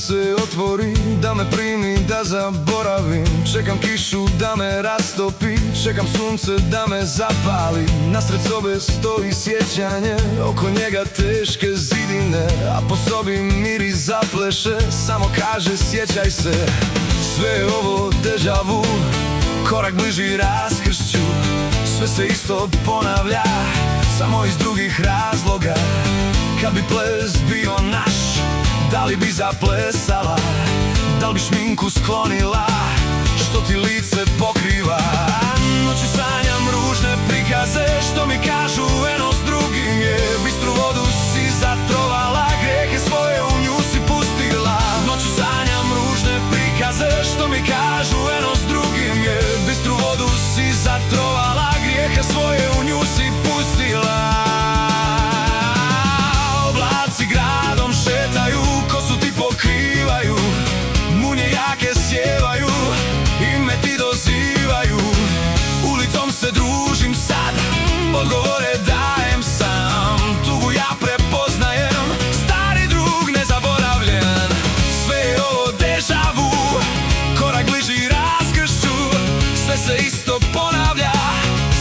se otvori, da me primi, da zaboravim. Čekam kišu da me rastopi, čekam sunce da me zapali. Nasred sobe stoji sjećanje, oko njega teške zidine, a po sobi miris zapleše, samo kaže sjećaj se. Sve je ovo deja vu, korak bliži raskršću. Sve se isto ponavlja, samo iz drugih razloga. Kad bi ples bio naš, da li bi zaplesala? Da li bi šminku sklonila, što ti lice pokriva? Noći sanjam ružne prikaze, što mi kažu eno s drugim je. Bistru vodu si zatrovala, grijehe svoje u nju si pustila. Noći sanjam ružne prikaze, što mi kažu eno s drugim je. Bistru vodu si zatrovala, grijehe svoje u nju si pustila. Oblaci gradom šetaju, kosu ti pokrivaju, munje jake sjevaju i me ti dozivaju. Ulicom se družim sad, odgovore dajem sam. Tugu ja prepoznajem, stari drug nezaboravljen. Sve je ovo deja vu, korak bliži raskršću. Sve se isto ponavlja,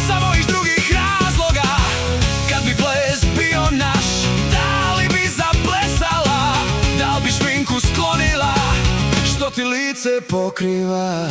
samo iz drugih razloga. Kad bi ples bio naš, da li bi zaplesala? Da li bi šminku sklonila, što ti lice pokriva?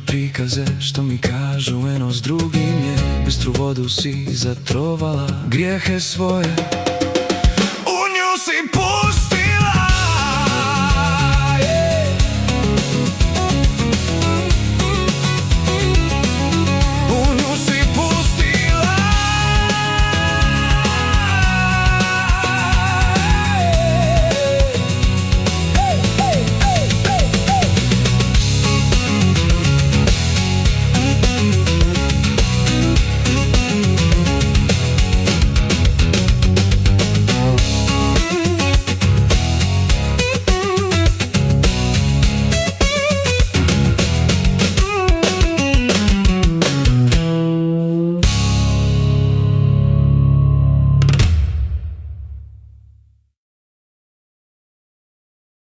Prikaze, što mi kažu eno s drugim je. Bistru vodu si zatrovala, grijehe svoje